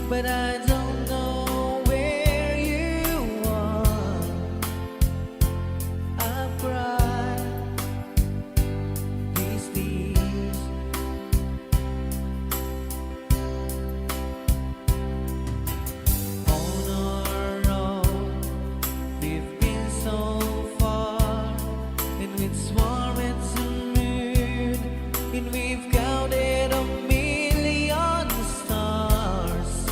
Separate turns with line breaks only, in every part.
but I don't know where you are. I've cried these tears. On our own, we've been so far, and with swarm and some moon, and we've counted a million stars.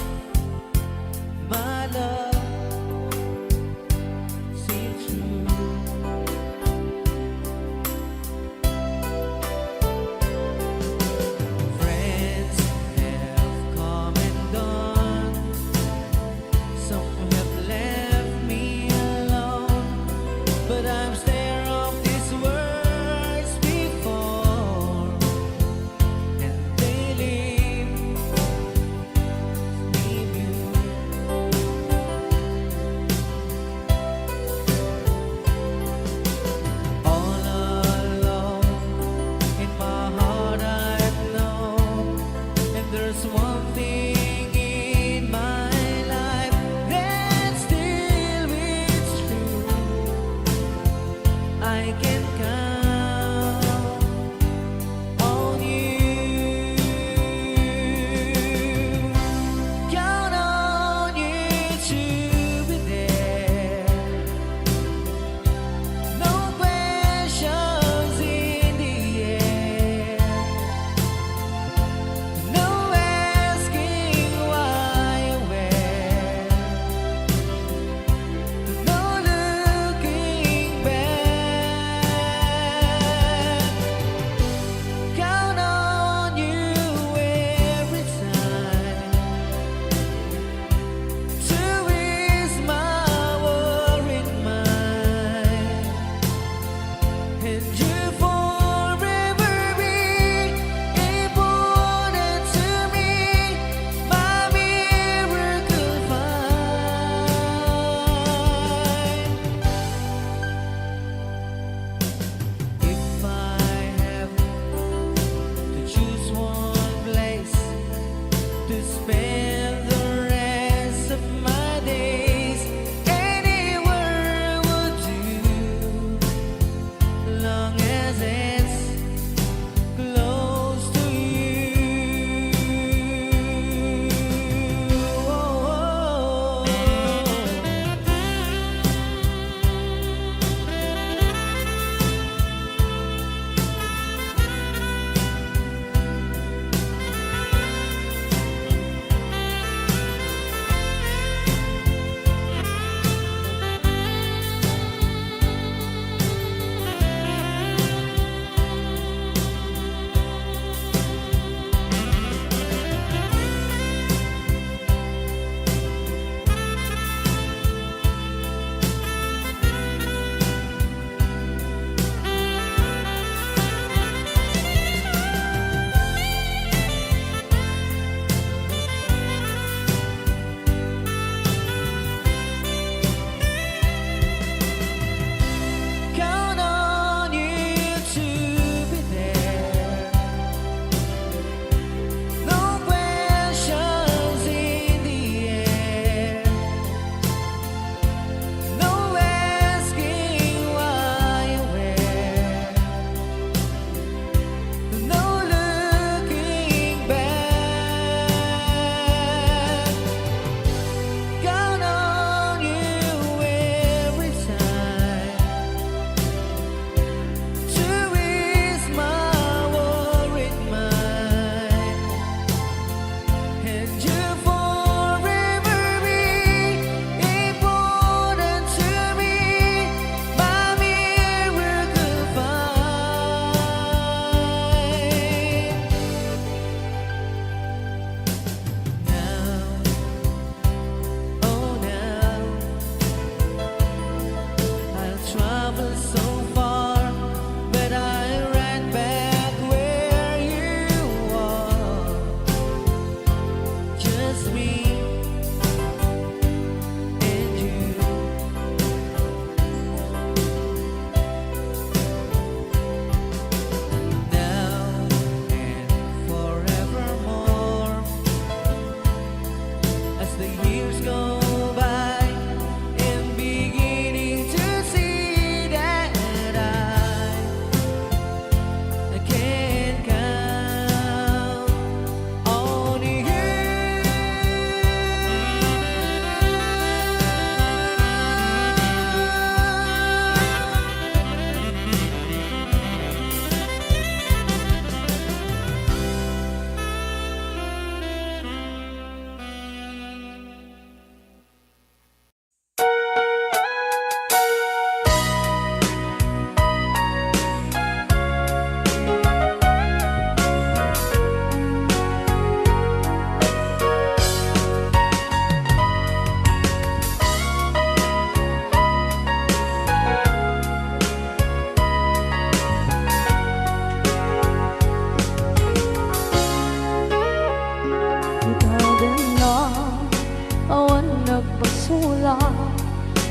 basula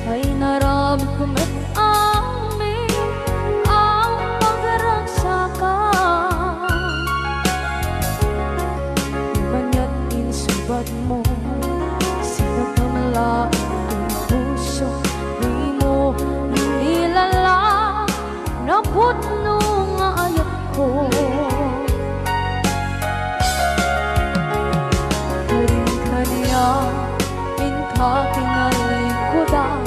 ay naramit ko met amin ang pagragsakan. Banya't insubat mo, sinagamla ang puso, di mo inilala na putno nga ayat ko. Kinalikudan,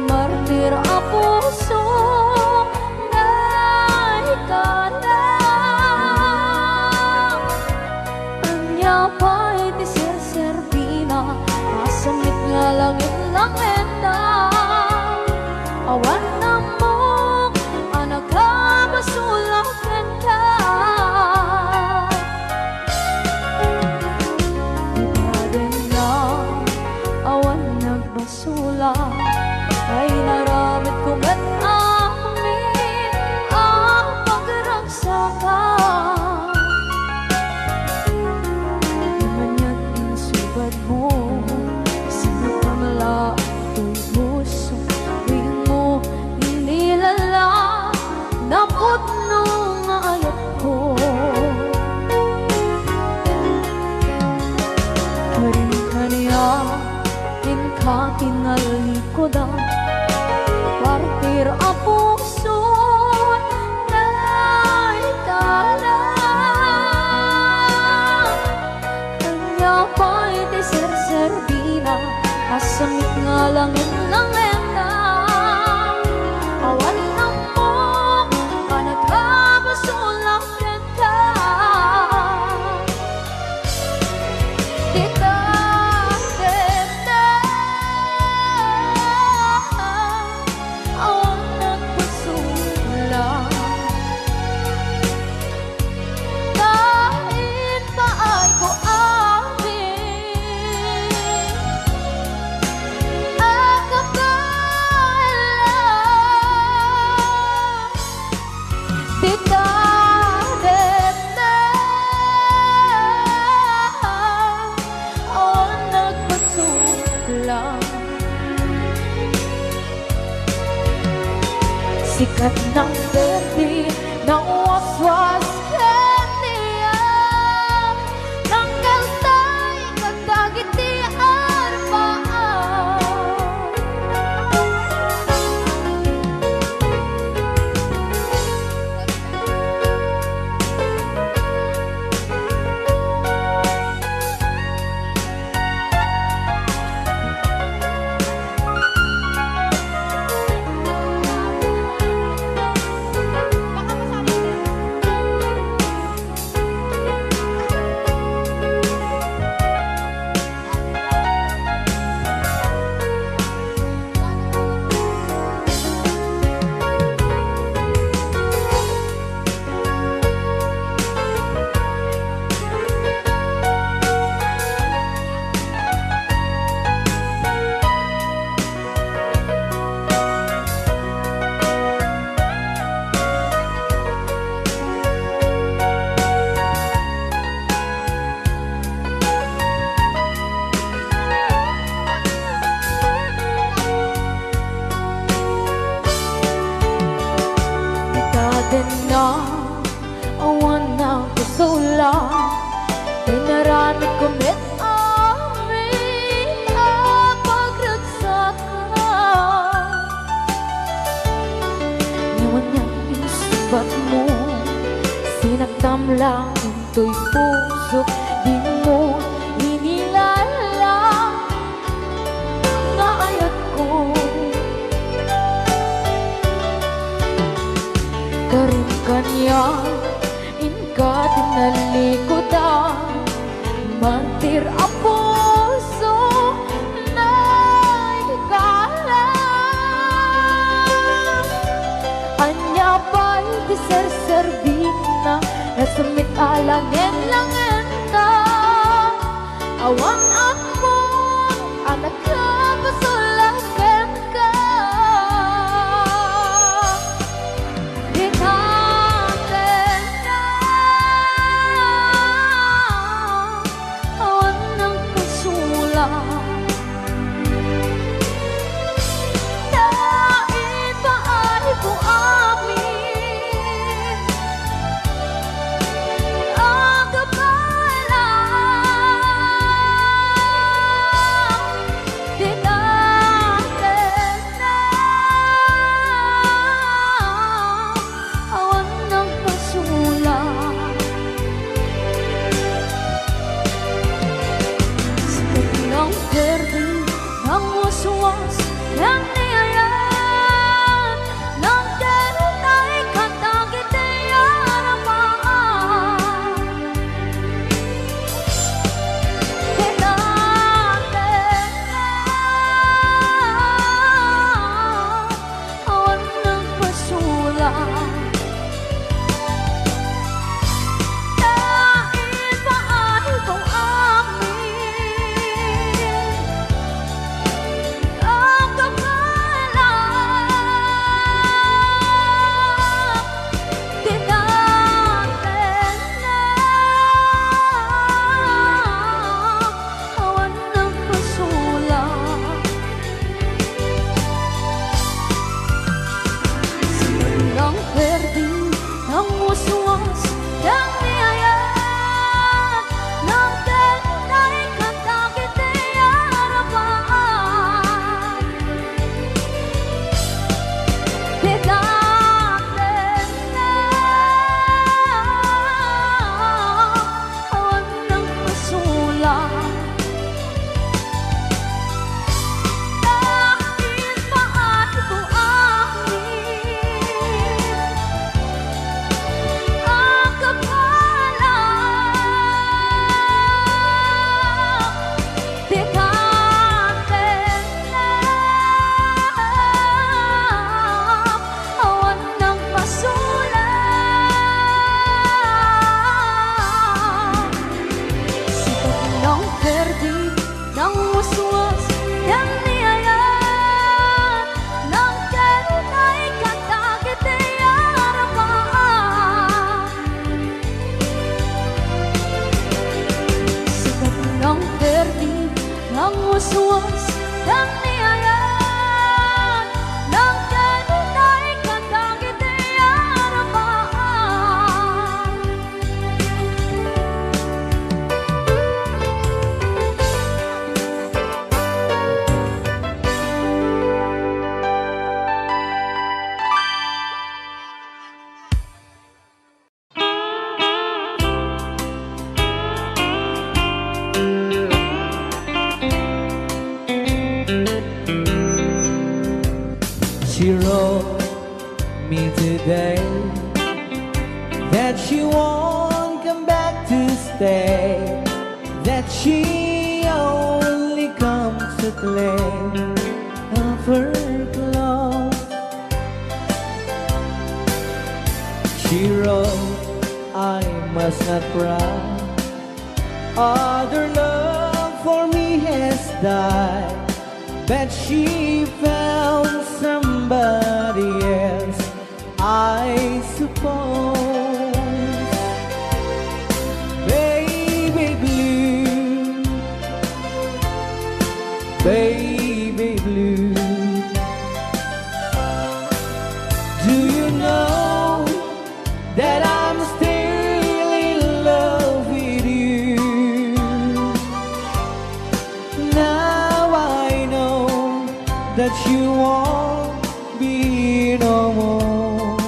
martir ang puso na ikalang. Anya pa'y di serserbina, masamit nga langit lang enda. Awan na mo, anak ka masulang enda. Basula ay naramit ko met amin ang pagragsakan. Di manya't insubad mo, sinagamla ito'y puso, di mo inilala na putno nga ayat ko. Karin-kaniya kinalikodan, partir ang puso na ikalang. Kanya pa'y di serserbina, asamit nga langit ng endang. Awan na mo, anak ka masulang kenta. Sikat ng berde ng waswas kaniya, ng kaltay katagitian paan. Na awan na kusula ay naramit ko met amin ang pagragsakan. Ngayon niyang insubat mo, sinagdam lang ito'y puso, di mo inilala nga ayat ko. Karin-kanya inka tinalikodan, mantir ang puso na ikalang. Anya pa'y di serserbina, nasamit alangin langin na. Awang ako, anak ka basulakan ka. suwas ng niyayan ng ganitay kantang iti aramaan.
She wrote me today that she won't come back to stay, that she only comes to claim of her clothes. She wrote, I must not cry, other love for me has died, but she found somebody else, I suppose. Baby blue, baby blue, do you know that I'm still in love with you? Now I know that you won't be no more.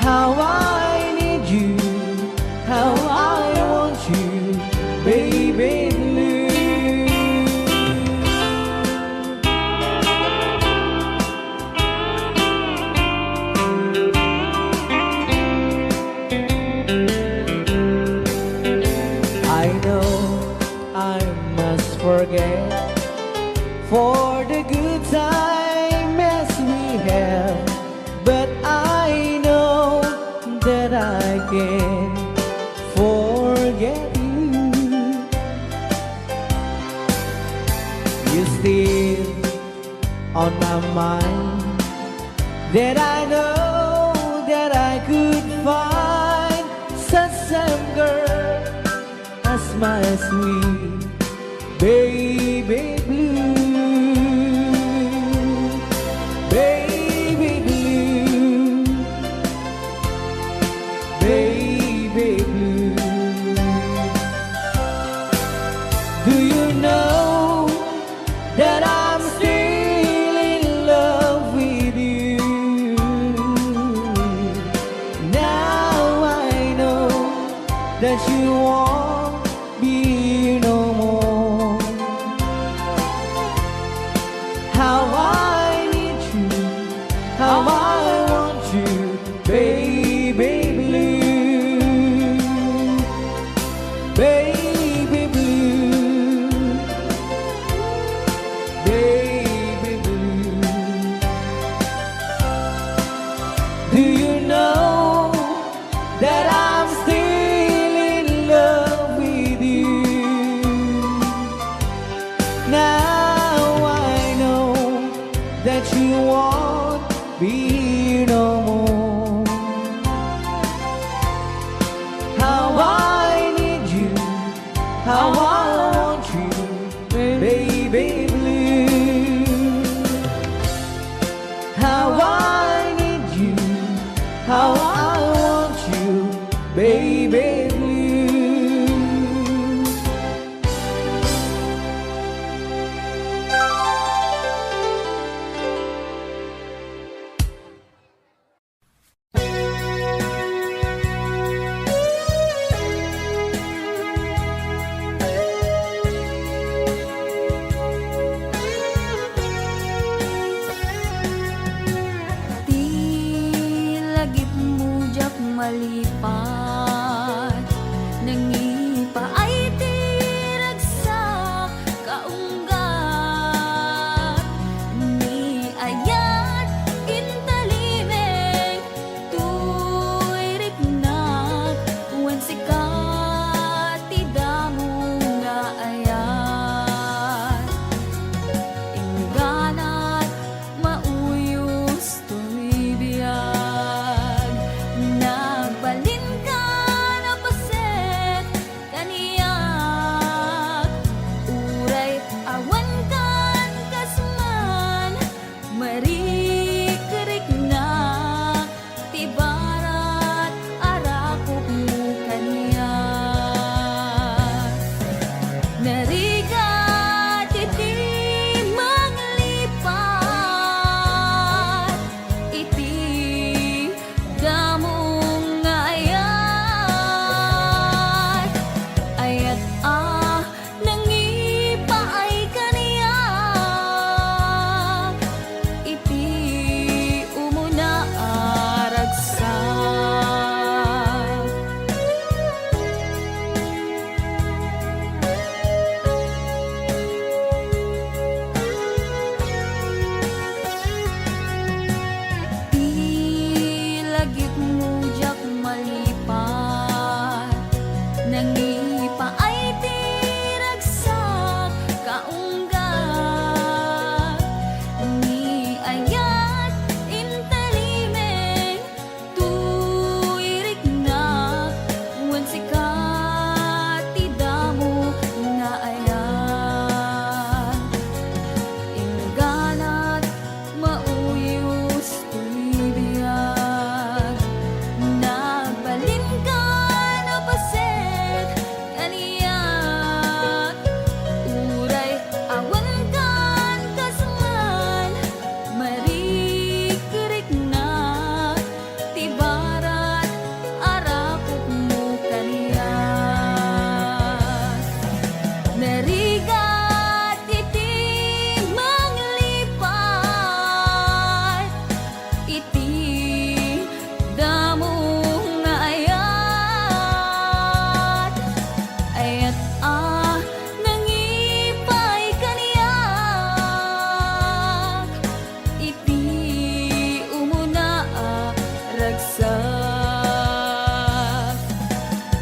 How I need you, how I want you, baby blue. I know I must forget for the good time as we have, but I know that I can forget you. You're still on my mind, that I know that I could find such a girl as my sweet baby blue. Baby blue, baby blue, do you know that I'm still in love with you? Now I know that you won't be no more. How I need you, how I want you, baby blue, baby blue, baby blue. Do you know that I'm still in love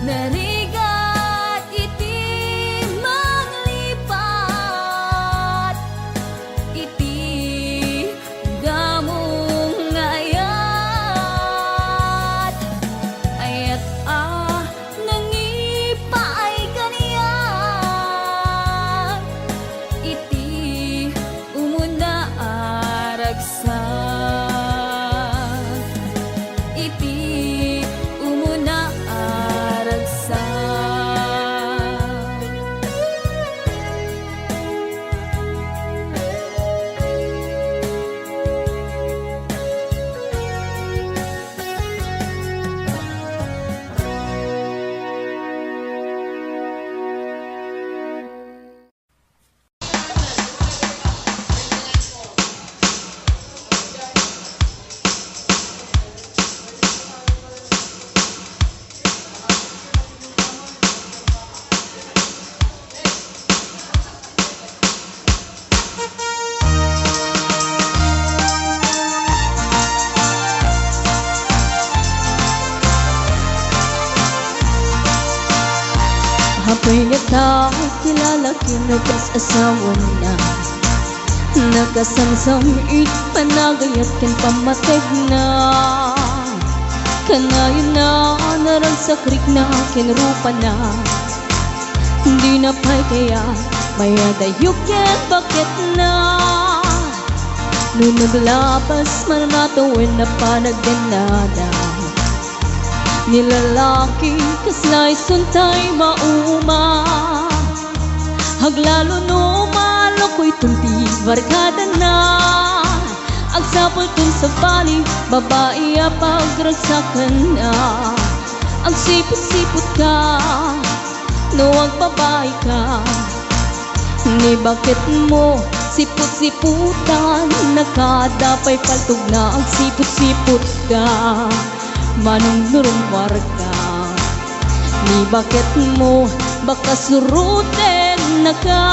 narigat iti manglipat, iti damong ngayat, ayat nangipaay kaniyan, iti umuna aragsak, iti umuna aragsak. Ako'y natawag kilala kinugas asawa na, nagasamsamit panagayat ken pamateg na, kanayon na narang sa krik na kinrupa na, hindi na pa'y kaya mayadayok ken bakit na, nung naglabas mananatawin na panagdanada, nilalaki kaslay suntay mauma, haglalo no maloko'y tumpi barkada na, agsapol tun sa bali babae pagragsakan na, ang sipot-sipot ka no ang babae ka, ni bakit mo sipot-siputan, nakadapay paltog na ang sipot-sipot ka, manong nurumwar ka, ni bakit mo baka suruten na ka,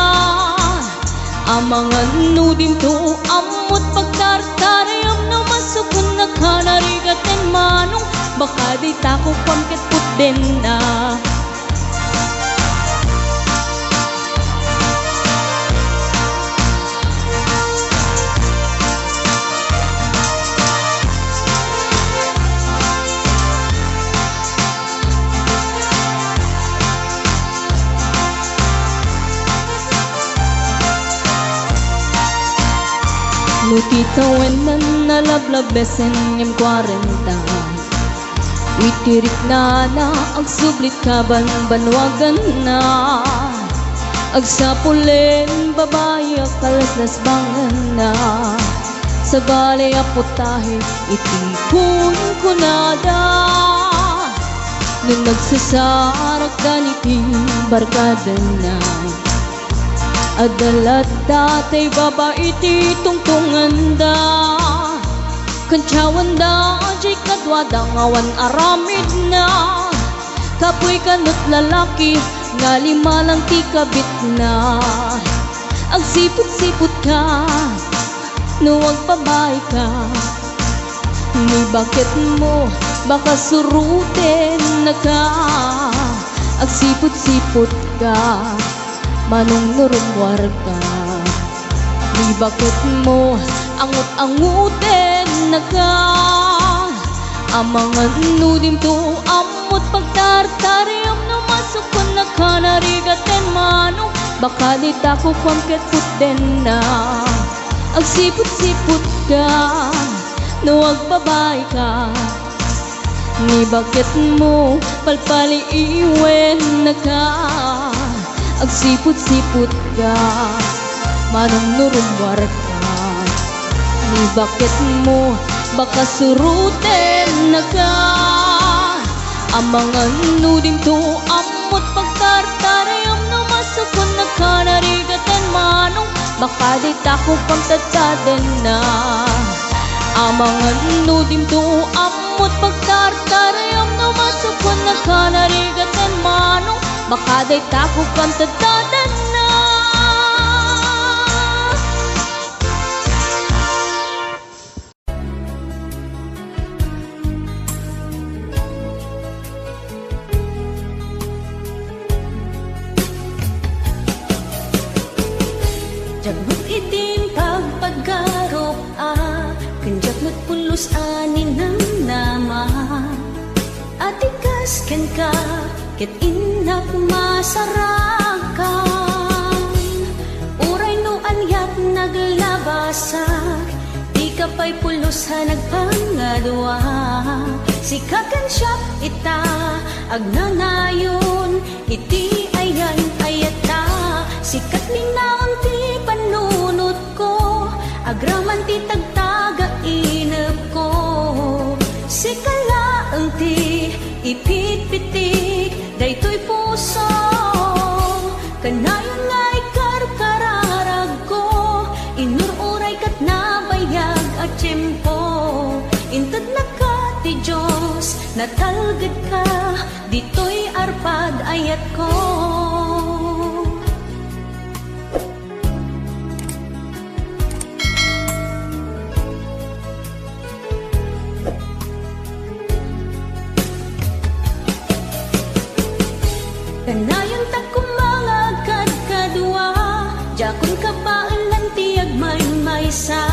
ang mga nudim to amot pagtartarayam na masukun na ka, narigaten manong baka di tako pangket puten na. Nutitawen na nalablabesen yung 40, witirik na ang sublit kaban banwagan na, agsapulen babae kalaslas bangan na, sa balay aputahe itikun kunada, nung nagsasarak ganiti barkada na, adalat datay babae ti tungtungan da, kantsawan da jay kadwada ngawan aramid na, kapoy kanot lalaki nga lima lang ti kabit na, ang sipot-sipot ka no ang babae ka, ni bakit mo baka suruten na ka, ang sipot-sipot ka manong nurumwar ka, ni bakit mo angut-anguten na ka, ang mga nudim to amot pagtartarayam na masukon na ka, narigaten manong baka di tako pangket puten na, ang sipot-sipot ka no ang babae ka, ni bakit mo palpali iwen na ka, ang sipot-sipot ka manong nurumwar ka, ni bakit mo baka suruten na ka, ang mga nudim to amot pagtartarayam na masukon na ka, narigaten manong baka di tako pangtadsaden na, ang mga nudim to amot pagtartarayam na masukon na ka, narigaten manong baka di tako pangtadsaden na. pulos anin ng nama at ikas ken ka ket inak masarakan uray no anyat naglabasak di ka pa'y pulos ha nagpangadwa sikakan siya ita agnanayon iti ayan ayata sikat linaon ti panunot ko agraman ti tagtaga inep ko sikalaeng ti ipitpitik daytoy puso kanayon nga ikarkararag ko inururay kat nabayag at tiyempo inted na ka ti Diyos natalged ka ditoy arpad ayat ko. Kanayon ta kumangagad kadwa jakon ka paalan ti agmaymaysa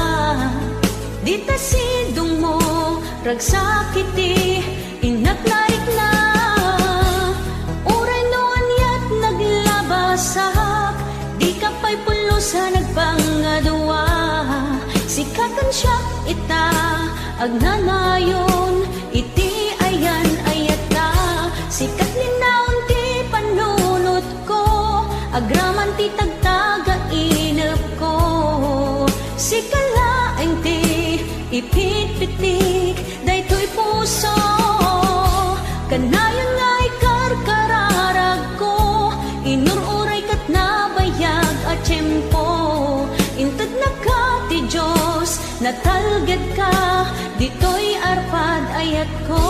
dita sidong mo ragsakiti inaknarik na uray no anyat naglabasak di ka pa'y pulos ha nagpangadwa sikatan siya ita agnanayon iti ayan ayata sikat linaon ti panunot ko agraman ti tagtaga inep ko sikalaeng ti ipitpitik daytoy puso kanayon nga ikarkararag ko inururay kat nabayag at tiyempo inted na ka ti Diyos natalged ka ditoy arpad ayat ko.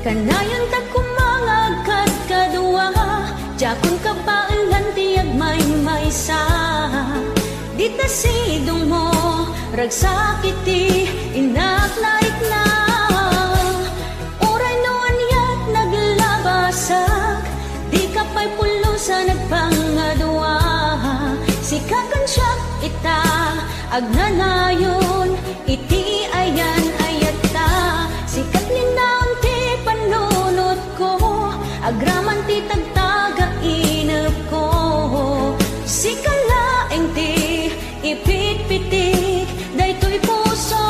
Kanayon ta kumangagad kadwa jakon ka paalan ti agmaymaysa dita sidong mo ragsakiti inaknarik na uray no anyat naglabasak di ka pa'y pulos ha nagpangadwa sikakan siya ita agnanayon iti ayan ayata sikat linaon ti panunot ko agraman ti tagtaga inep ko sikalaeng ti ipitpitik daytoy puso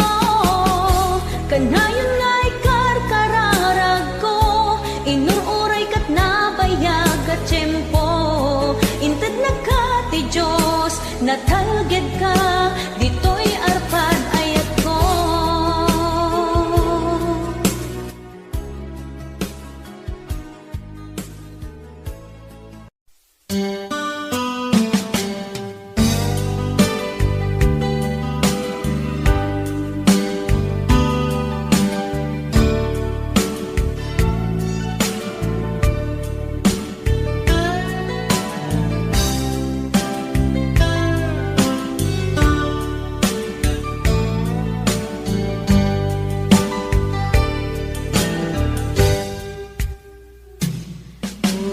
kanayon nga ikarkararag ko inururay kat nabayag at tiyempo inted na ka ti Diyos natalged ka ditoy arpad ayat ko.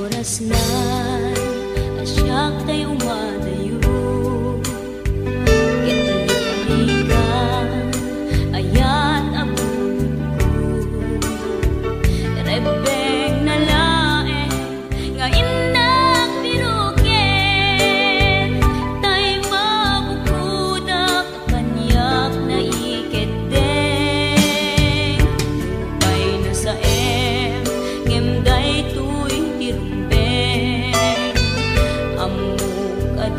Oras na asyak tayo madayo italipahigan ayan abun ko rebeng na lae nga inak pinuken tay mabukudak kanyak na iketeng pay na sa ngemday tuy tirumben amuk at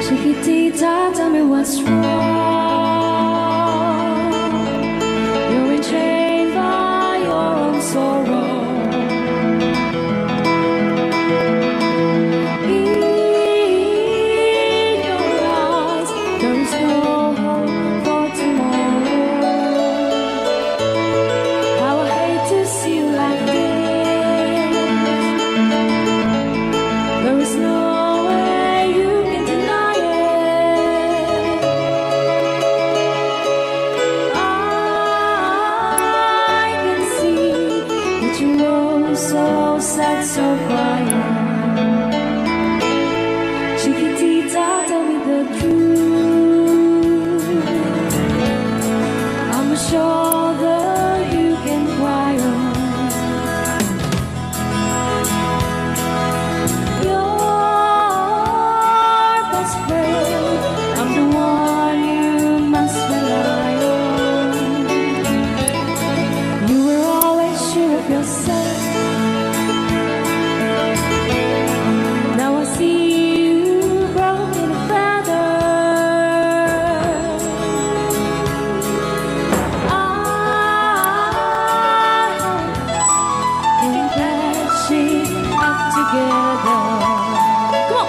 Chiquitita, tell me what's wrong. You're enchained by your own sorrow. In your eyes, there is no hope for tomorrow. How I hate to see you like this. There is no way you can deny it. I can see that you are so sad, so quiet. Chiquitita, tell me the truth. I'm a shoulder you can cry on. Your best friend, I'm the one you must rely on. You were always sure of yourself. Now I see you broken a feather. And that she up together. Come on,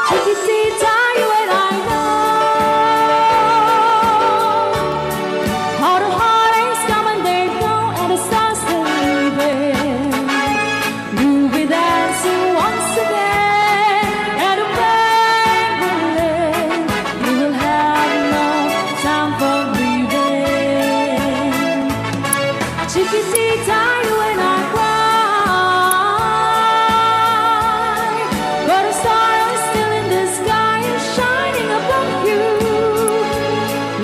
Chiquitita, you and I know how the heartaches come and they go, and the stars are leaving. You'll be dancing once again, and the pain will end. You will have no time for breathing. Chiquitita, you and I cry, but a star is still in the sky and shining above you.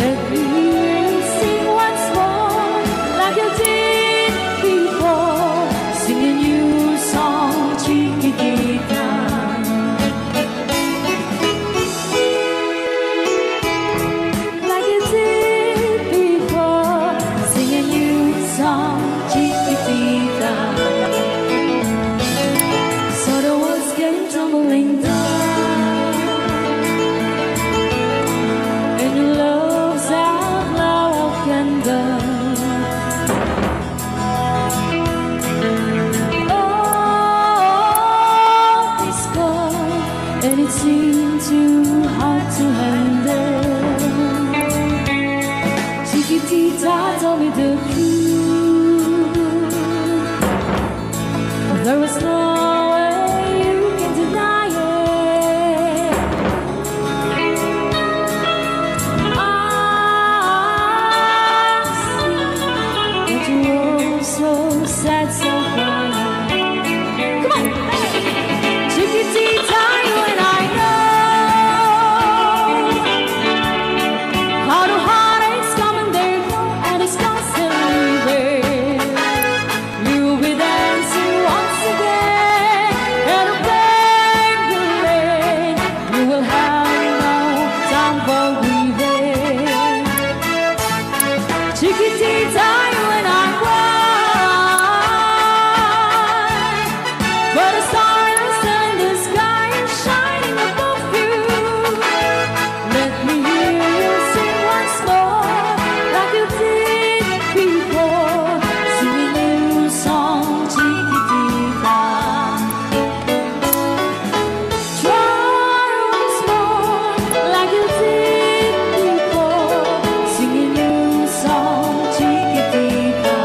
Let me hear you sing once more, like you did before, sing a new song, Chiquitita. Like you did before, sing a new song, Chiquitita. So the walls came tumbling down, and your love's outlaw of candle. Oh, it's cold, and it seemed too hard to handle. Chiquitita, tell me the truth. There was no way you can deny it. I see that you were so sad, so quiet. Come on, Chiquitita, you and I know how the heartaches come and they go, and it's constantly there. You'll be dancing once again, and the pain will end. You will have no time for breathing. Chiquitita, you and I cry, but a star is in the sky and shining above you. Let me hear you sing once more, like you did before, sing a new song, Chiquitita. Try once more, like you did before, sing a new song, Chiquitita.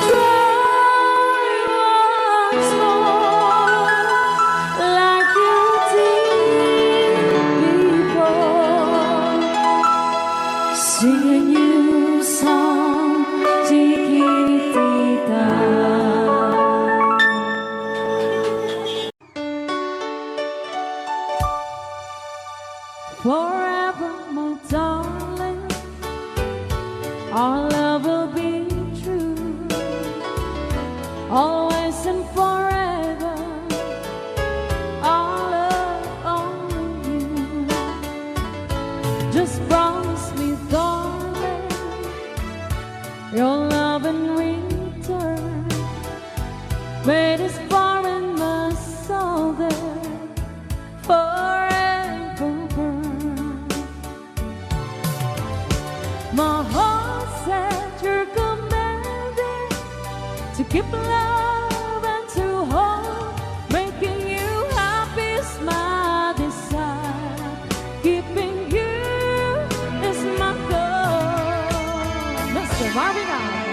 Try once more, like you did before, sing a new song, Chiquitita. Forever, my darling, our love will be true, always and forever. Our love only you. Just promise me, darling, your love in return. Wait as far in my soul there. keep love and to hold, making you happy is my desire. Keeping you is my goal. Mr. Marvin Allen.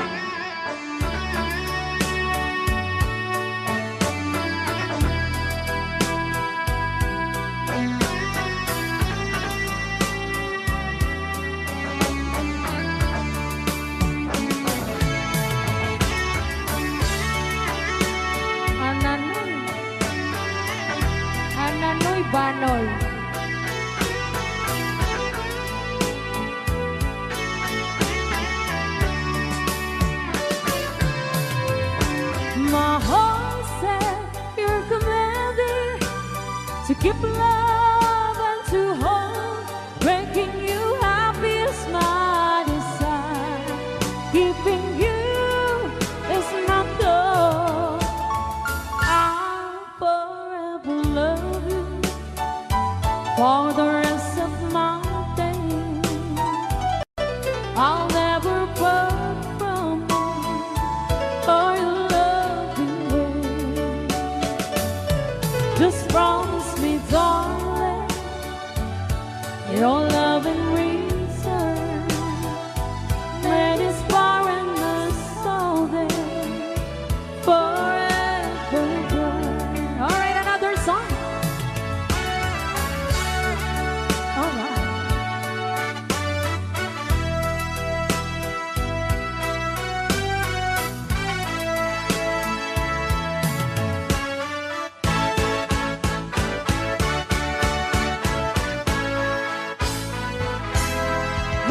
Ananoy Banoy. My heart said you're commanding to keep love and to hold, making you happy is my desire. Keeping you is my goal. I'll forever love you for the rest of my days. I'll never part from you or your loving way. Just promise me, darling, your love in return. Let it spark in us all day, forever burn. All right, another song. All right.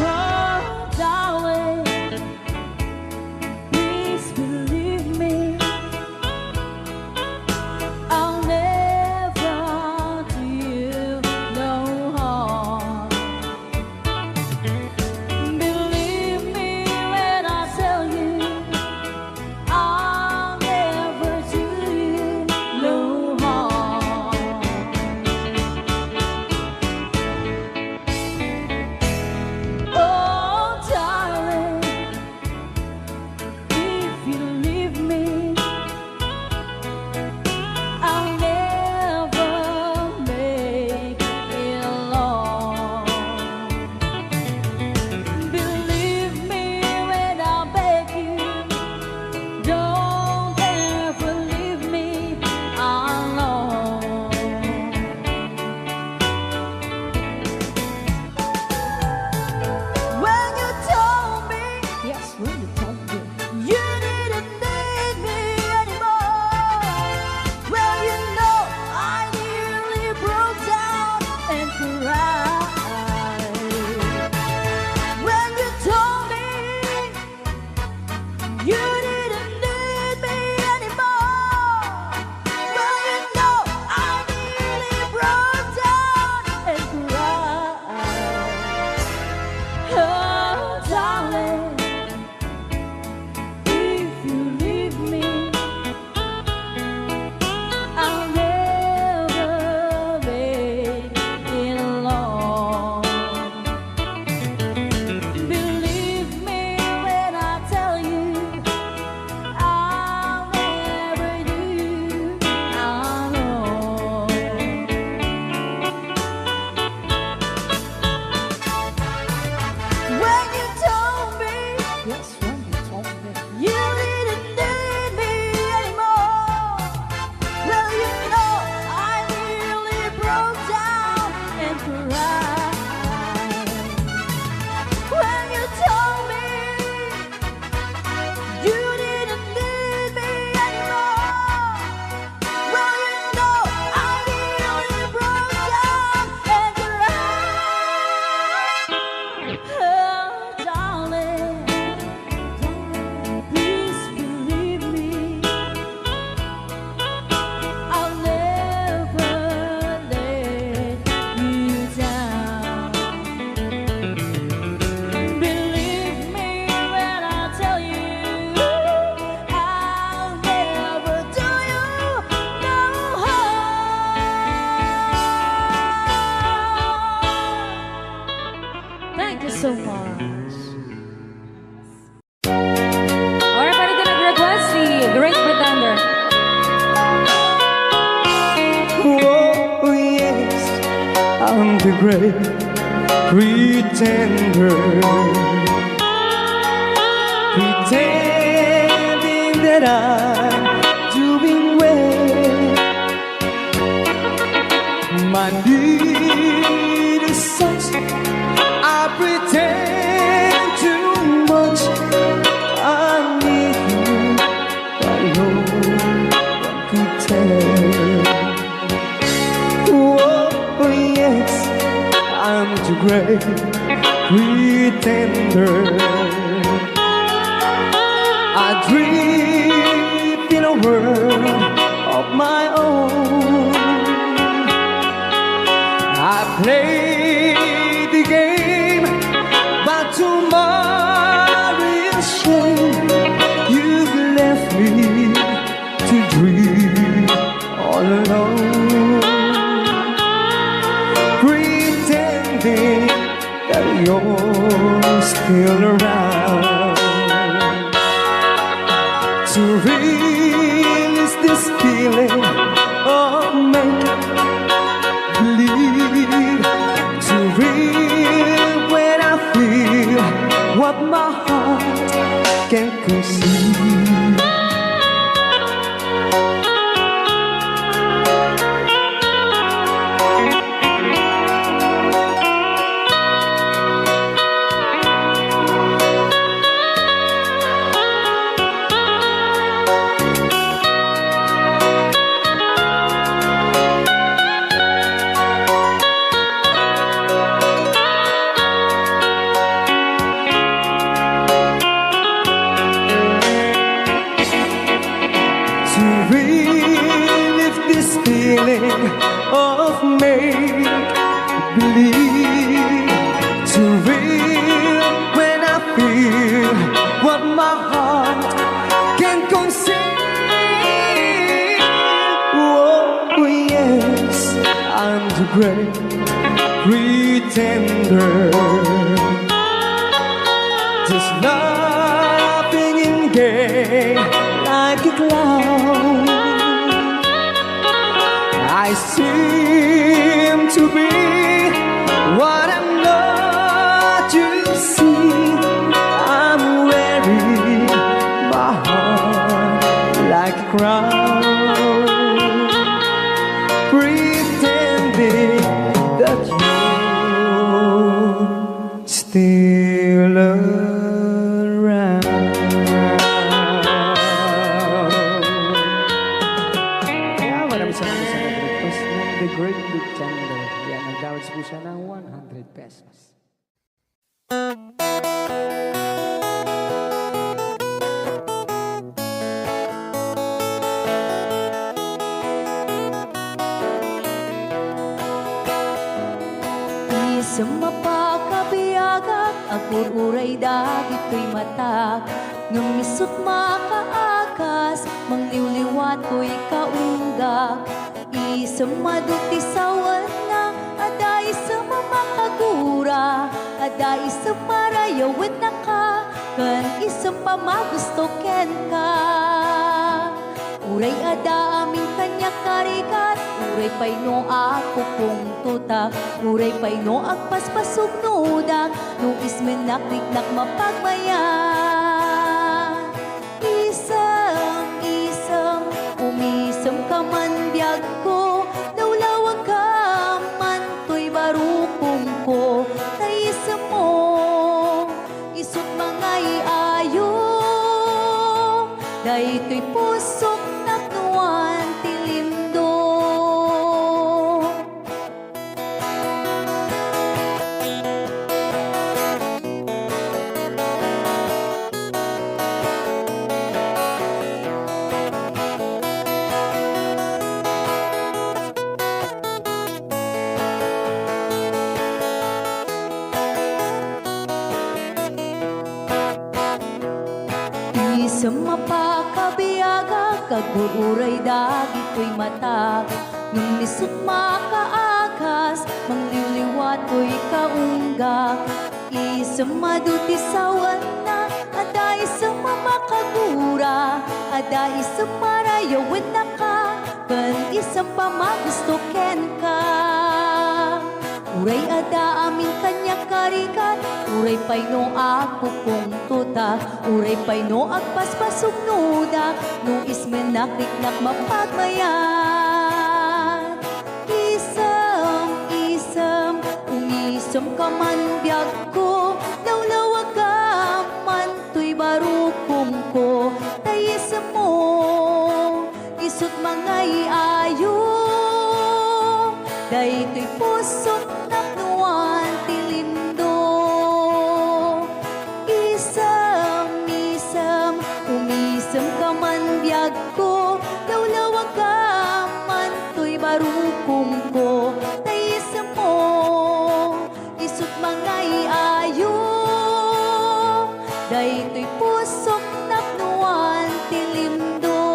Oh, darling, please believe me. I'll never do you no harm. Believe me when I tell you, I'll never do you no harm. Oh, darling, if you leave me, I'll never make it long. Believe me when I beg you, don't ever leave me alone. When you told me, yes, when you told me, you didn't need me anymore. Well, you know, I nearly broke down and cried. When you told me you didn't need me anymore. Well, you know, I nearly broke down and cried. Oh, darling, if you leave me, I'll never make it alone. Believe me when I tell you, I'll never do you alone. When you told me, yes, when you told me, you didn't need me anymore. Well, you know, I nearly broke down and cried. When you told me you didn't need me anymore. Well, you know, I nearly broke down and cried. Oh, darling, please believe me. I'll never let you down. Believe me when I tell you, I'll never do you no harm. Thank you so much. Alright, para din nag-request si Grace
I'm the great pretender, pretending that I'm doing well. My need is such, I pretend too much. I need you, but no one could tell. Oh yes, I'm the great pretender. I dream in a world of my own. I play the game, but tomorrow is shame. You've left me to dream all alone, pretending that you're still around. To release this feeling of make-believe, to real when I feel what my heart can conceive. To relive this feeling of make-believe, to real when I feel what my heart can conceive. Oh yes, I'm the great pretender, just laughing in gay like a clown. I seem to be what I'm not, you see. I'm wearing my heart like a crown, pretending that you're still around. Kaya maraming salamat sa nag-request ng The Great Pretender. Yan, nag-downloads po siya ng 100 pesos.
Sa mapakabiyagak, agur-uray dagit ko'y matak. Nung misut makaakas, mangliwliwat ko'y kaunggak. Isang maduti sawan na, aday sa mamakagura. Aday sa marayawit na ka, kan isang pamagusto ken ka. Uray ada aming kanya karikat, uray pay no ako kung tutak, uray pay no agpaspasog nudak, no ismen nakliknak mapagmayan. Isang, umisam ka man biyag ko, naulawag ka man to'y barukong ko, kaisa mo, isot mga iayo, dahi to'y pusok naknuan tilindo. Sa mapakabiyaga, kagururay dagit ko'y mata. Nung nisot makaakas, mangliwliwat ko'y kaunggak. Isang maduti sawan na, aday sa mamakagura. Aday sa marayawin na ka, kan isang pamagusto ken ka. Uray ada amin kanya karikat, uray pay no ako kong tuta, uray pay no agpaspasog nuda, no ismen nakiknak mapagmayan. Isam, umisam ka man biyag ko, lawlawag ka man to'y barukong ko, tayisam mo, isut mangay ayo, day to'y pusok naknuan tilindo. Isam, umisam ka man biyag ko, lawlawag ka man to'y barukong ko, tayisam mo, isut mangay ayo, day to'y pusok naknuan tilindo.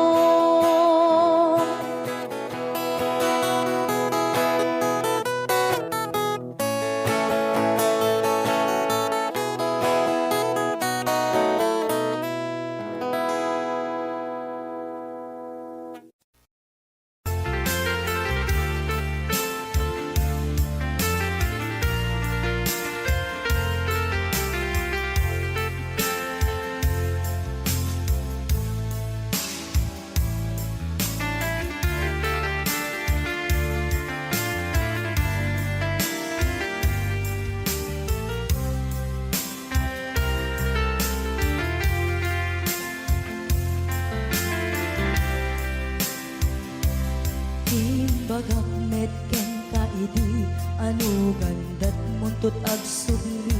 Imbagak metken ka idi, ano gandat muntot ag sudli.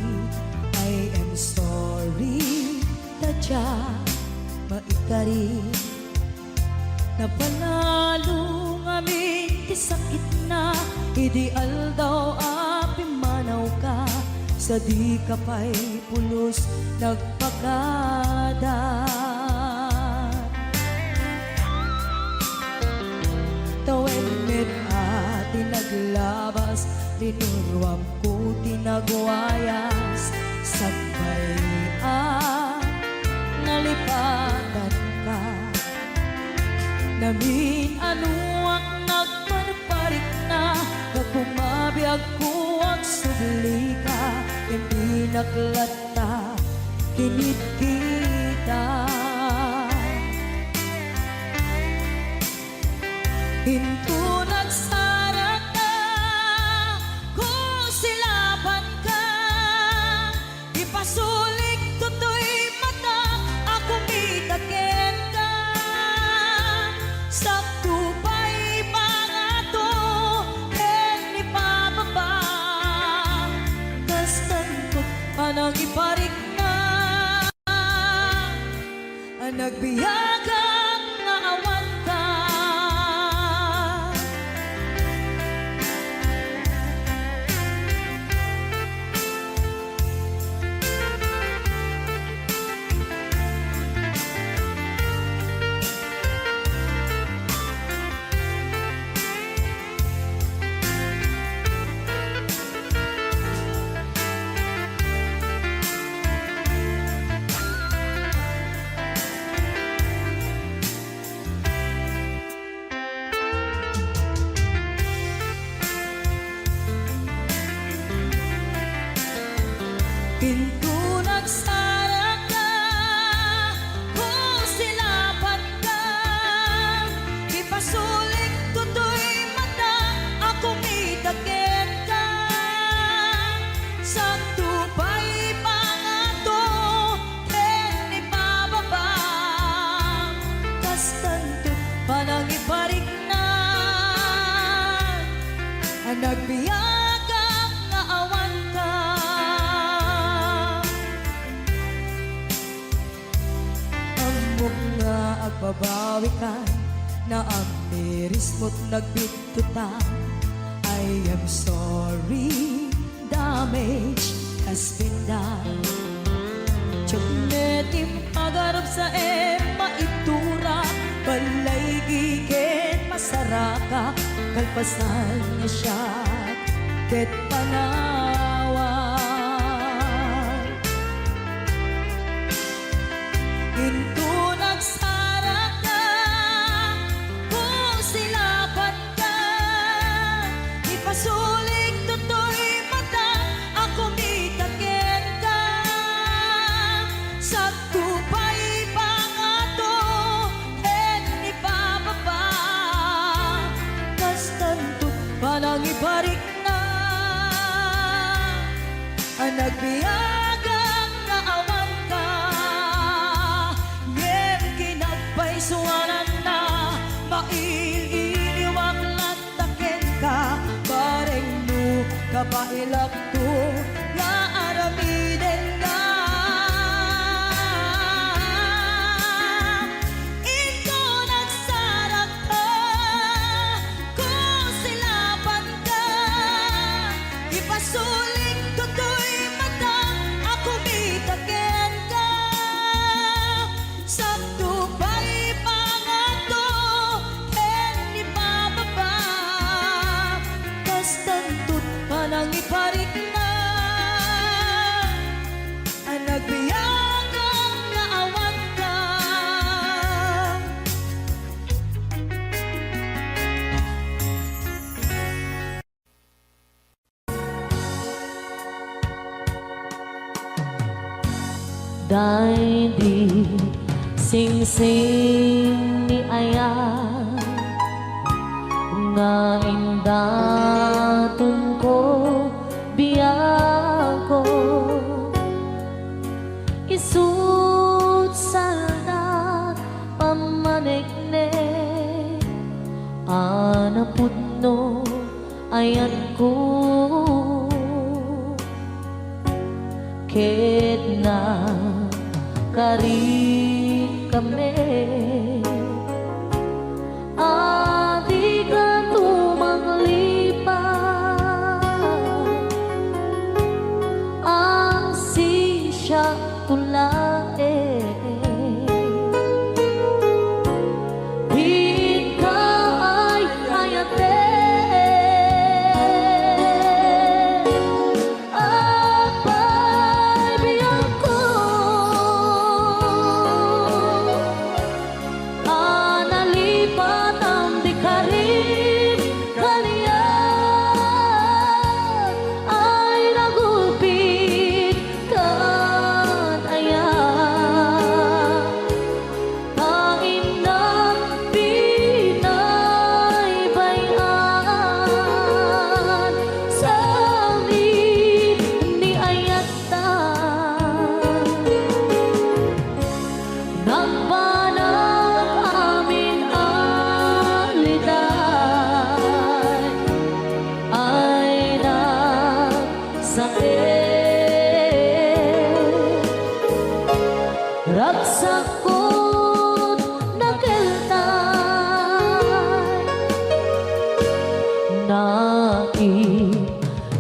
I am sorry, tadya maikari. Napanalo ngamin ti sakit na, ideal daw api manaw ka, sa di ka pa'y pulos nagpakada. Tawenit ati naglabas, tinurwam ko tinagwayas, sagbay nalipatan ka. Namin anuak nagparparik na, nagpumabiyag ko ang subli ka, hindi naglata, kinit kita. Hinto nagsara ka, kung silaban ka, ipasulik tutoy mata, ako mitakin ka. Sakto pa'y mga to, ken ipababa, kastan ko anang iparik na, ang nagbiyagang nga awan ka. Pinto nagsara ka, kung silaban ka, ipasulik tutoy mata, ako mitakin ka. Sakto pa'y pangato, ken ipababa, kastanto panang iparik na, ang nagbiyagang nga awan ka. Nga agbabawi ka, na ang miris mo't nagbitutan. I am sorry, damage has been done. Tiyagnetim agarap sa maitura, balay gigit masaraka, kalpasan na siya, ket panawan. Hinto nagsara ka, kung silaban ka, ipasulik tutoy
panangiparik na ang nagbiyagang na awan ka ngem kinagpaisuanan na maililiwag lataken ka bareng no kapailak to nga aramiden ka ito nagsarak ka kung silapan ka ipasuling tutoy matang ako mitaken ka sakto ba'y pangato ken ni bababa kastantot panangiparik na ang nagbiyagang naawan ka
Dahil di sing-sing ni Aya nga indatun ko biyako isut salda pamanikne anaputno ayan ko ket na kari kami adi ka tumanglipat ang sisya tulae di ka ay hayate apay biyang ko analipat ang di karim kaliyan ay nagulpit kan ayan kain ng pinaybayan sa amin ni ayatan nagpanang amin aliday ay nagsakit ragsakot nakeltay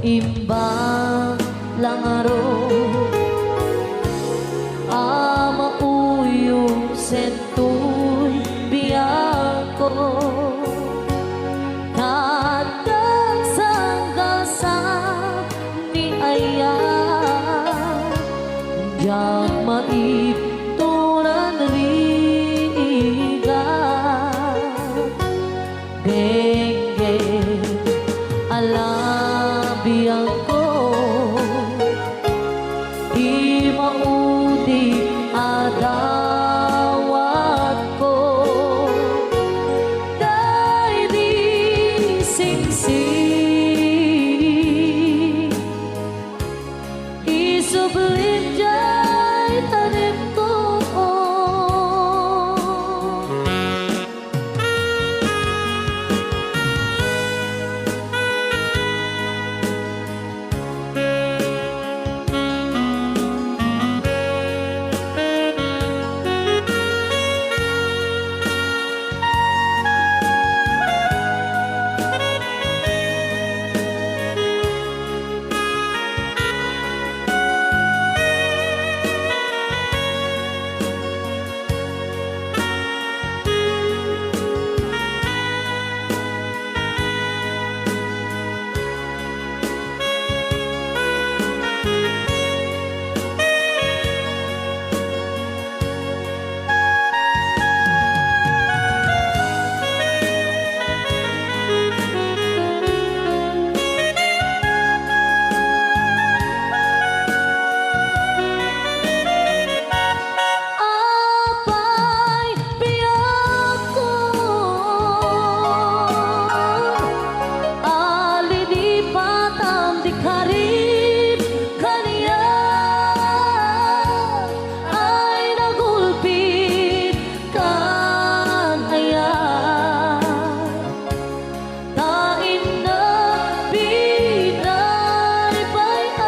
naiimbang langaro amauyo sentuy biyako tatag sanggasa ni Aya yang maipturan riga dengge alabiyang ko di maudi adawat ko dahil di singsing isublim jay tanim ko di karib kaniya ay nagulpit kan ayan tain na pinay bayan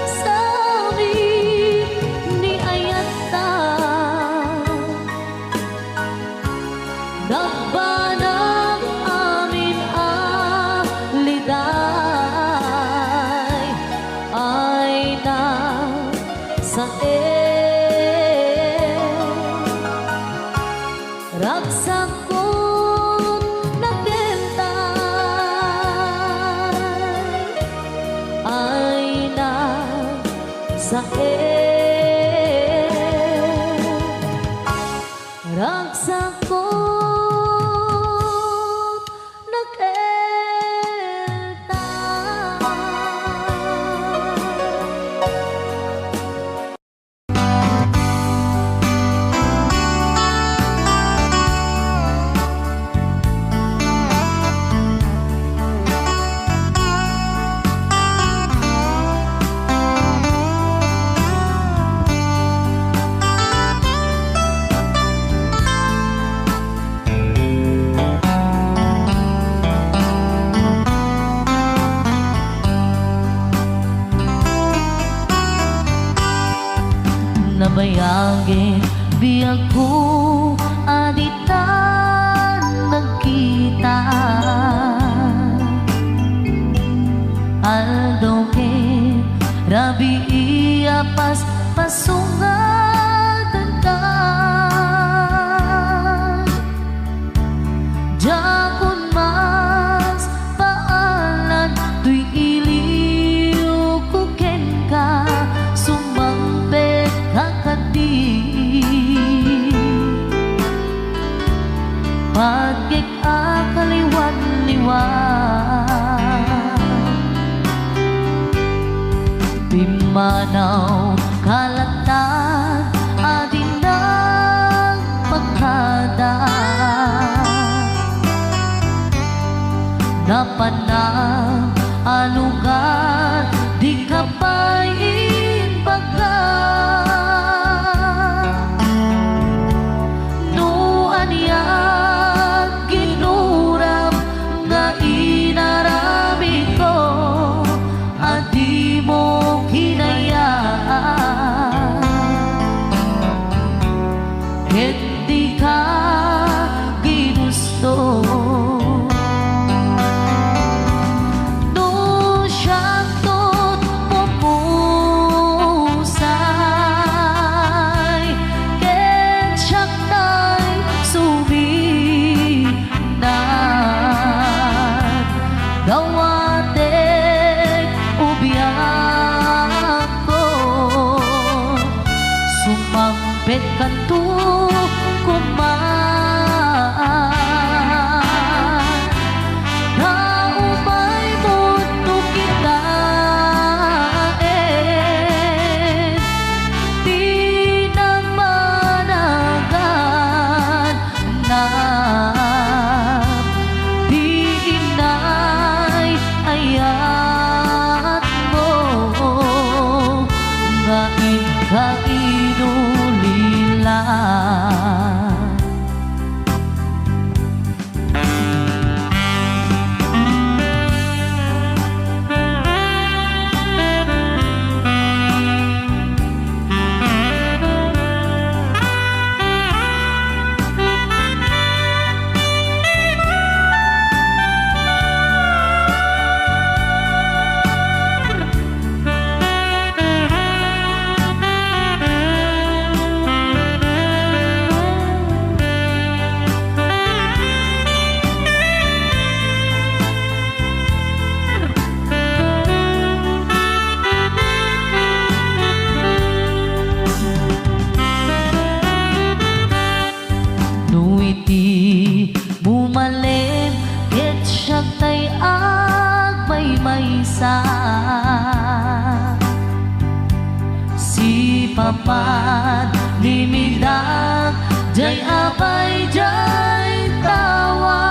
sabi ni ayata nagbanang amin aliday ay na sa ragsak ko nagbentay ay na sa ragsak ko nabayagin biyag ko aditan nagkita aldo ke rabi iya pas pasungatan ka jakun mas paalan tuy iliw kuken ka sumangpet kakadi pagkik akaliwan-liwan pimanaw kalatan adin ng pagkada napanang alugar di kapain baga nuan yan ginuram nga inarami ko adi mo hinayaan hindi ka ginusto gawatek ubiyak ko sumampet kanto kumaan na umay mundo kita di na managan na ayat mo nga ikainulila nuiti bumalin ket siya tay agmay-maysa si papat limidak jay apay jay tawa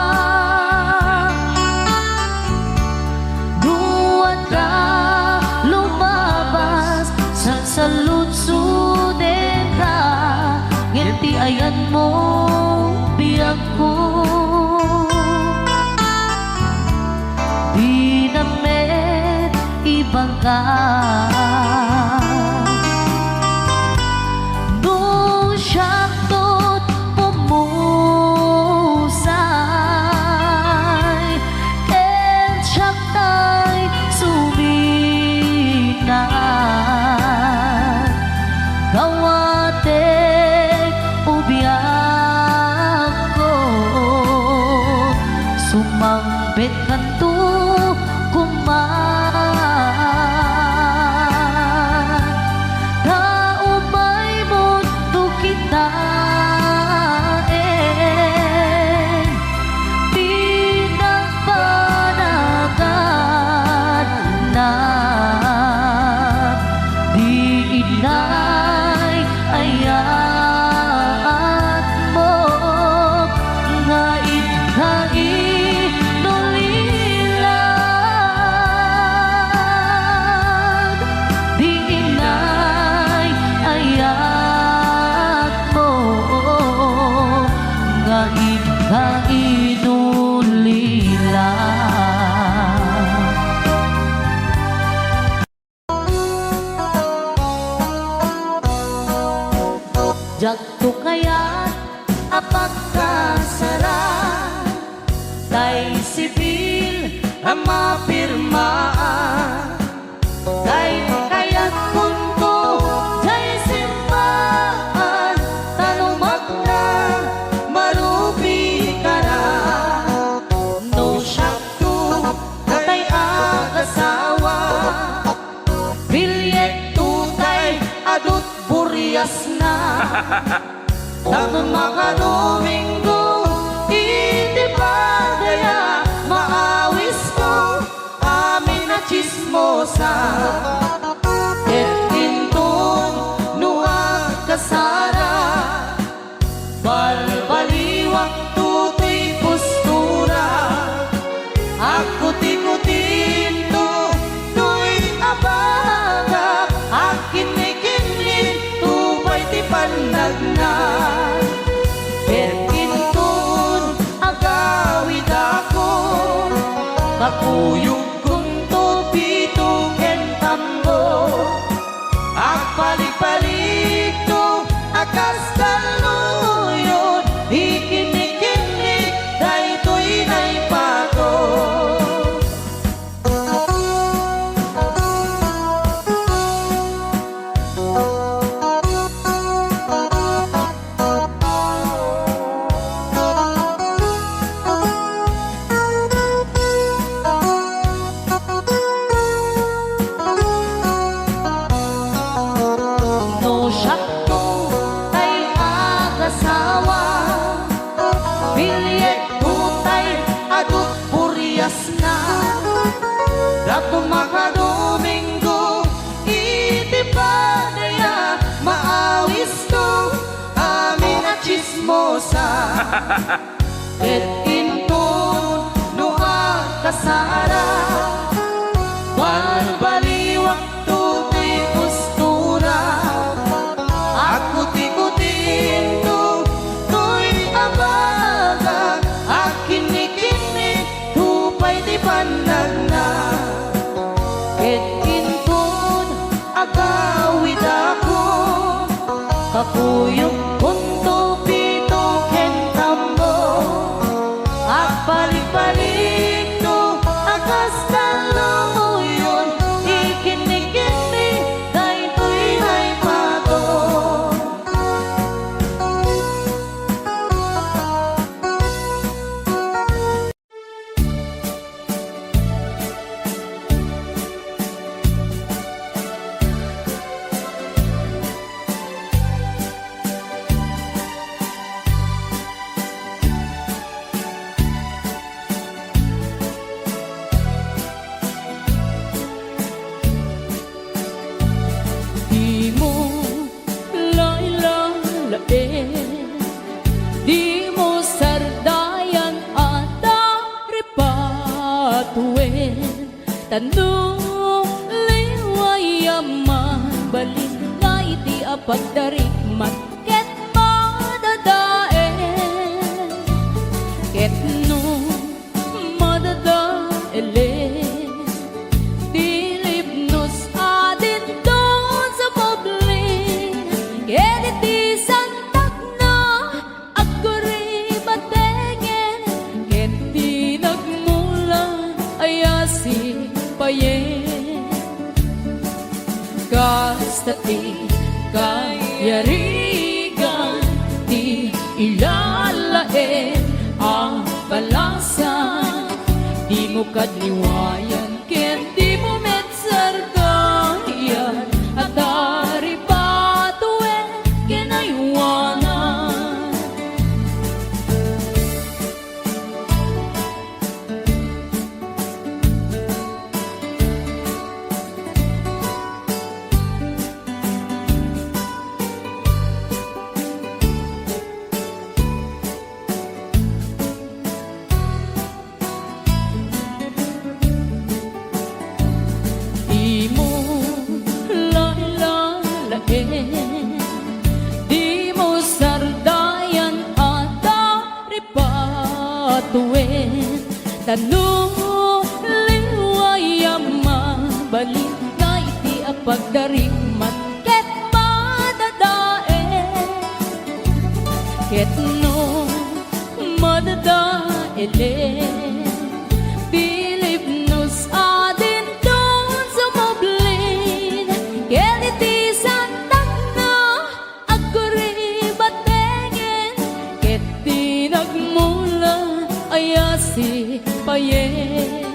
ka. Nung siyang tot pumusay, ken siyak tay suminan. Kawatek ubiyak ko, sumangbet kanto kuman. Kaumay mundo kita pinagpanagan na di inay ayat mo nga inulilan. Di inay ayat mo nga inulilan. Jagto kaya't apagkasara, tay sibil ang mapirmaan. Tay kaya't kunto, tay simbahan, talumak na marubi ka na. No syakto, tay agasawa, bilyet tutay adut buryas na. Tanong makadominggo, iti pa daya maawis ko, amin na chismosa. Et intong nuwag kasara, balbaliwak tutoy postura. Ako tikutin to, to'y abagap, akin ni kinlin, tupay ti pandagnan. Perkintun agawid ako, kakuyog kong tupito ken tambo. Agpalik-palik to, akas kaluyon, ikinik-kinik, daytoy naipato. No syakto tay agasawa, bilyet tutay adut buryas na. Dato makadominggo, iti pa daya maawis to, amin na chismosa. Et intun nuwag kasara, balbaliwak tutoy postura. Ako tikutin to, to'y abaga, akin ni kinik, tupay di pandagna. Et intun agawid ako, kakuyog kunto pito ken tambo. Agpalik-palik to, akas kaluyon, ikinik-kinik, daytoy naipato. Di mo lailalain, di mo sardayan at ripatuin. Tanong liwayaman, balik nga iti apagdarikmat, ket madadaen. Ket no madadaelen, dilip no
Basta ti kayarigan, ti ilalain ang balasan. Di mo kadliwayan, ken di mo metsargayan, at dari patuen kinaywanan. Di mo lalalain, di mo sardayan at dari patuin. Tanuliwayam mabalik na iti apagdariman ket madadae. Ket no madadae Bilib nos adin don sumoblin, ket iti santak na aguri batengen, ket di nagmula ayasi payen.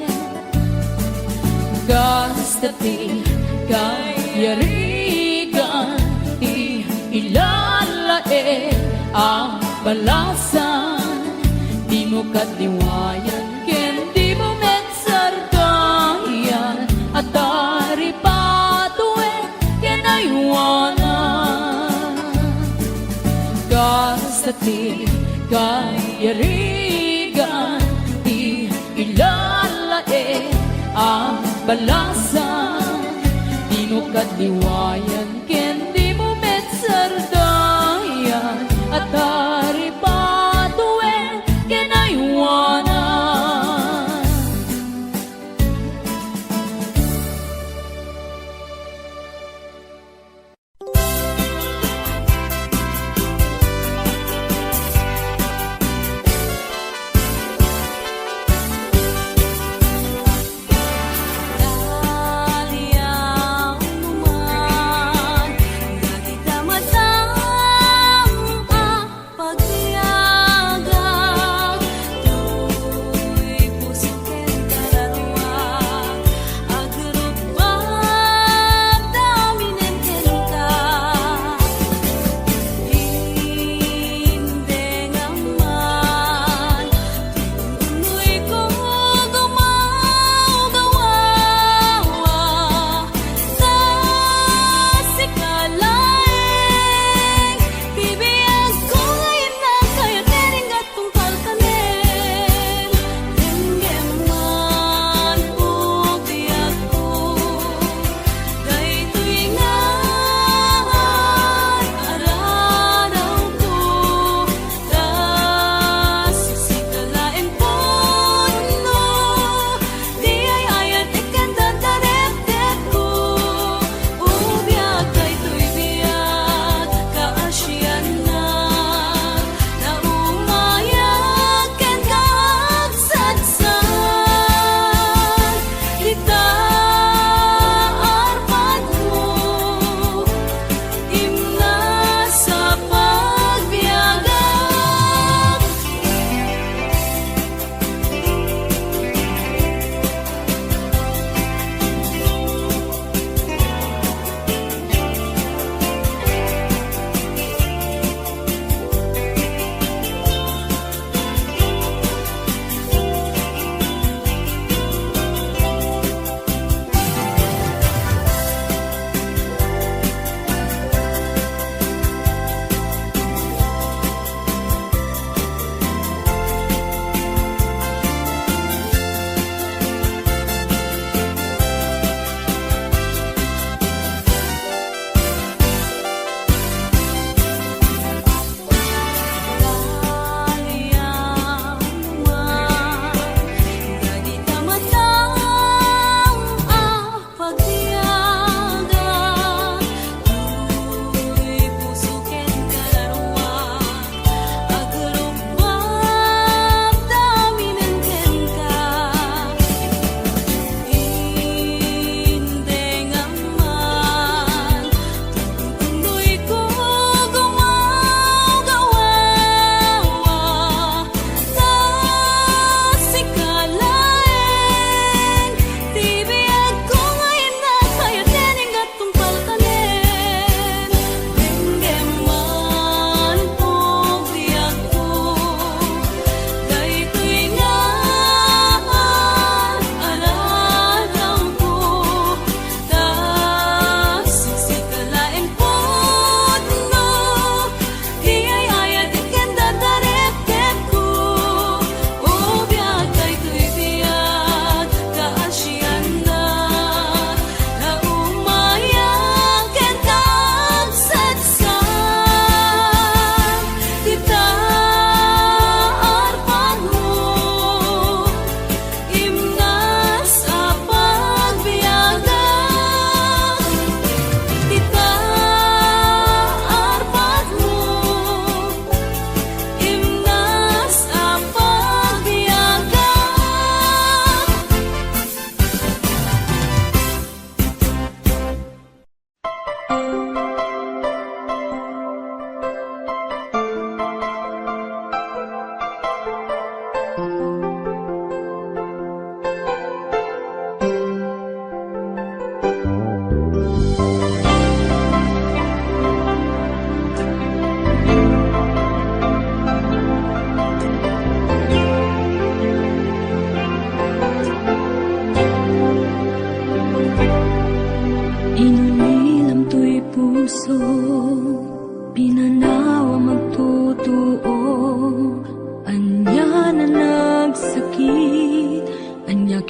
Gasta ti kayarigan, ti ilalae ang balasan. Di mo kadliwayan, ken di mo metsargayan, at dari patuen kinaywanan. Gasta ti kayarigan, ti ilalae ang balasan. Di mo kadliwayan, ken di mo metsargayan, at dari patuen kinaywanan. Daliang naman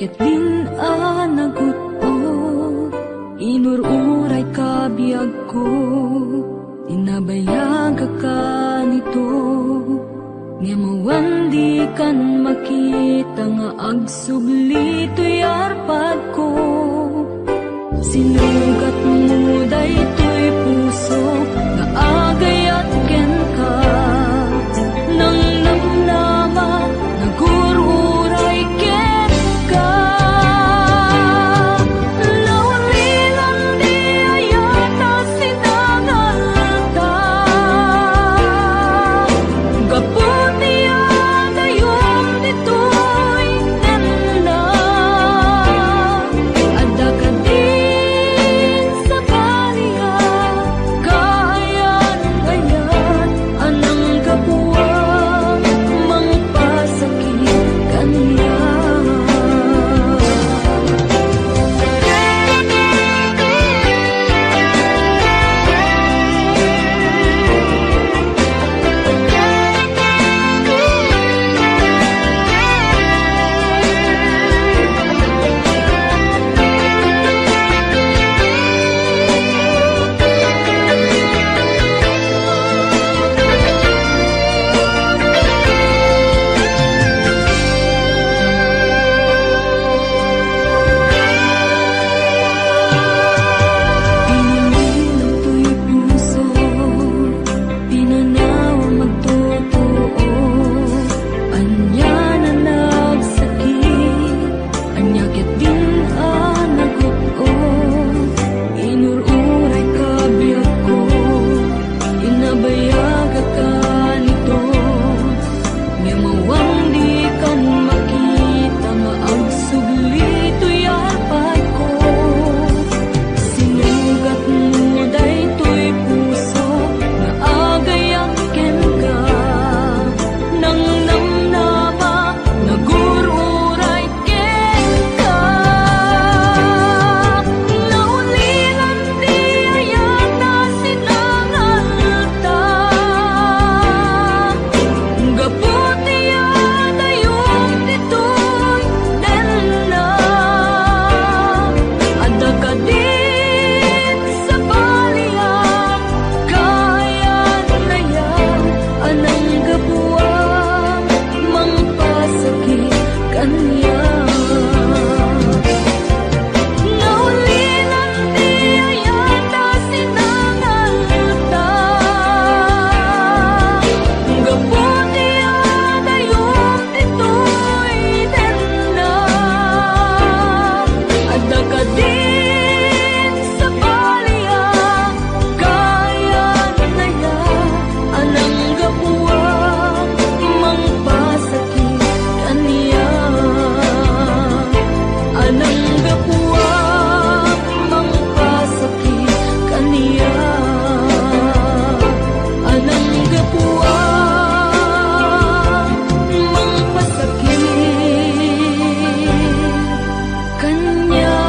ket din anagutot, inururay ka biyag ko, tinabayag ka nito. Nga mawandi kan makita nga agsubli to'y arpad ko. Sinugat mo daytoy puso nga agayat ken ka. Nang namnama nagururay ken ka. Lawalilan di ayata sinangalta. Gaputi adayom ditoy nanda. Adda ka din sa baliya, kayan-kayan anang kapuwang mangpasakit kaniya. Pinililaw to'y puso, pinanaw magtotoo. Anya na nagsakit, anya ket din anagutot. Inururay ka biyag ko, inabayag ka nito. Nga mawandi kan makita nga agsubli to'y arpad ko. Sinugat mo daytoy puso nga agayang ken ka. Nang namnama nagururay ken ka. Naulilan di ayata sinangalta. Gaputi adayom ditoy nanda. Adda ka din sa baliya, kayan-kayan anang kapuwang mangpasakit kaniya. Naulilan di ayata sinangalta. Gaputi adayom ditoy nanda. Adda ka din sa baliya, kayan-kayan anang kapuwang mangpasakit kaniya. Anang kapuwang mangpasakit kaniya. Anang kapuwang mangpasakit kaniya.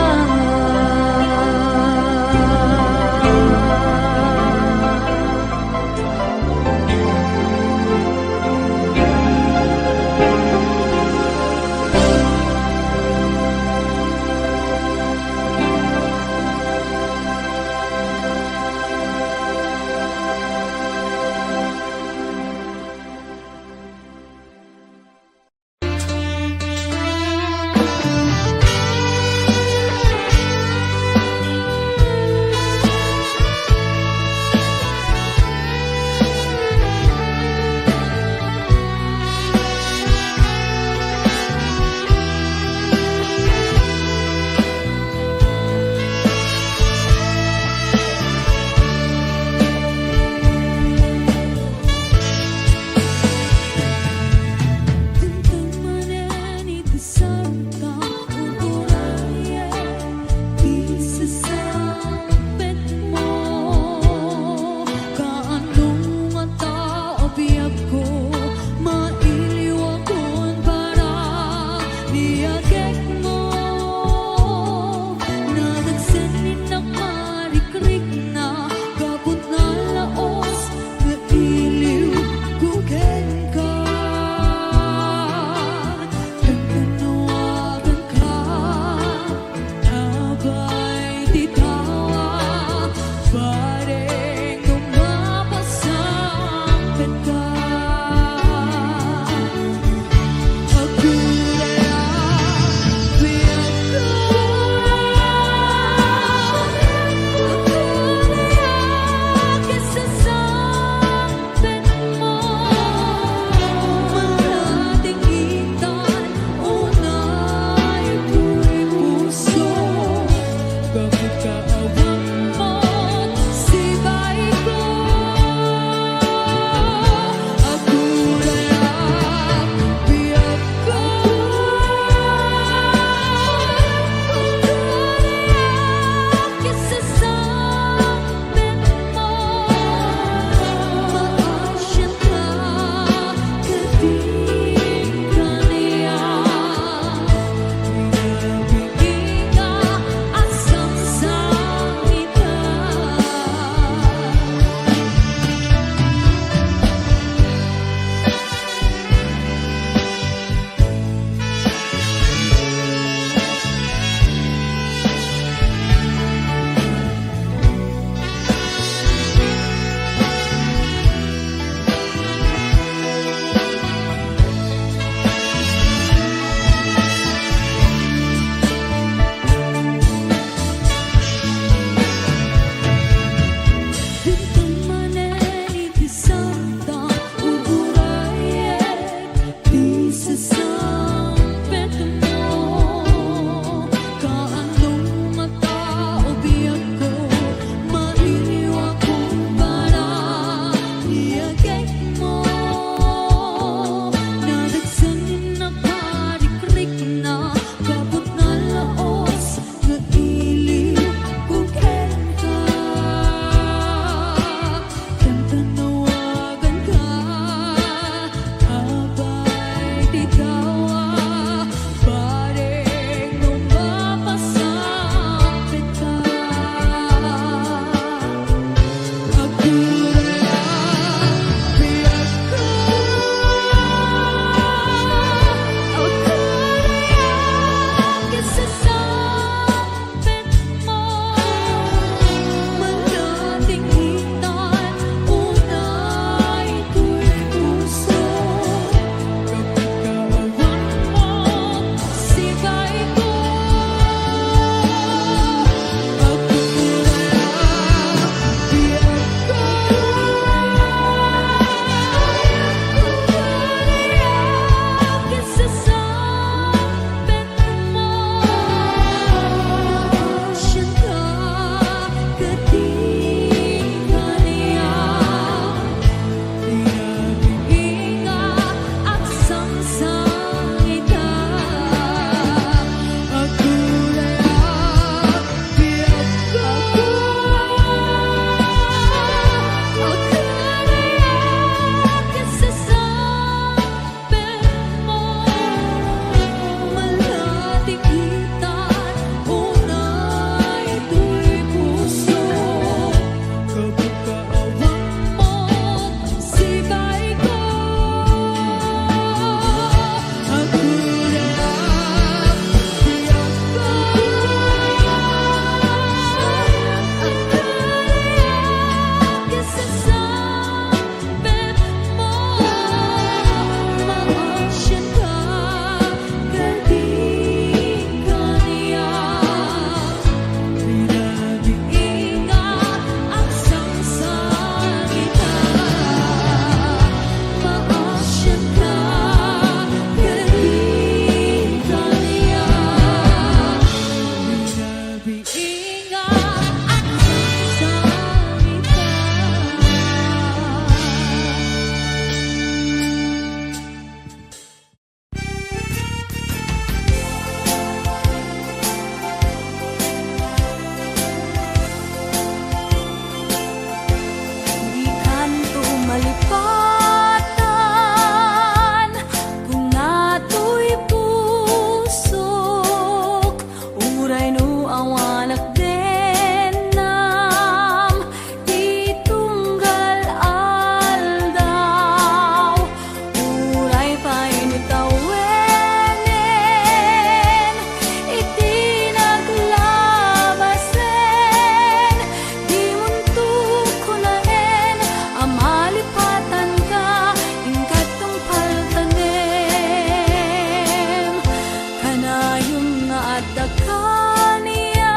dakaniyak,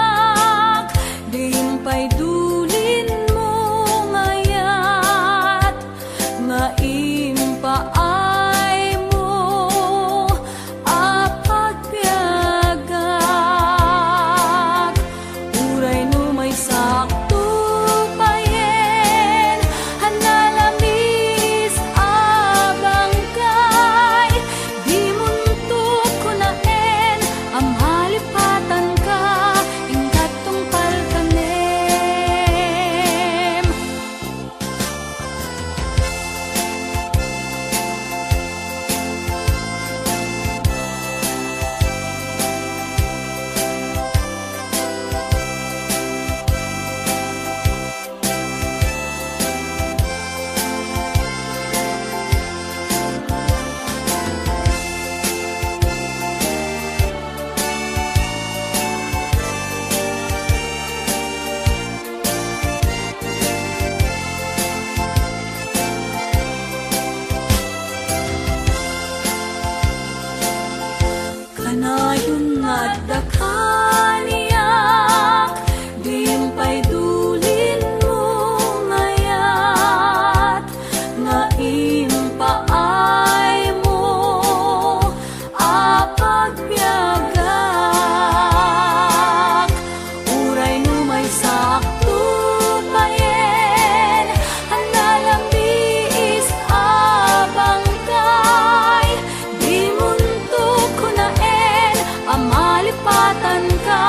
dihimpay dulin mo ngayat, nga impaay mo apagpiagak. Uray no may sakto payen, hanalamis abang kay, di muntok ko naen, amhalipatan ka, ingkat tungpal kanem. Kanayon nga dakaniyak, dihimpay dulin mo ngayat, nga impaay mo apagpiagak. Uray no may sakto payen, hanalambis abang kay, di muntok ko naen, amalipatan ka,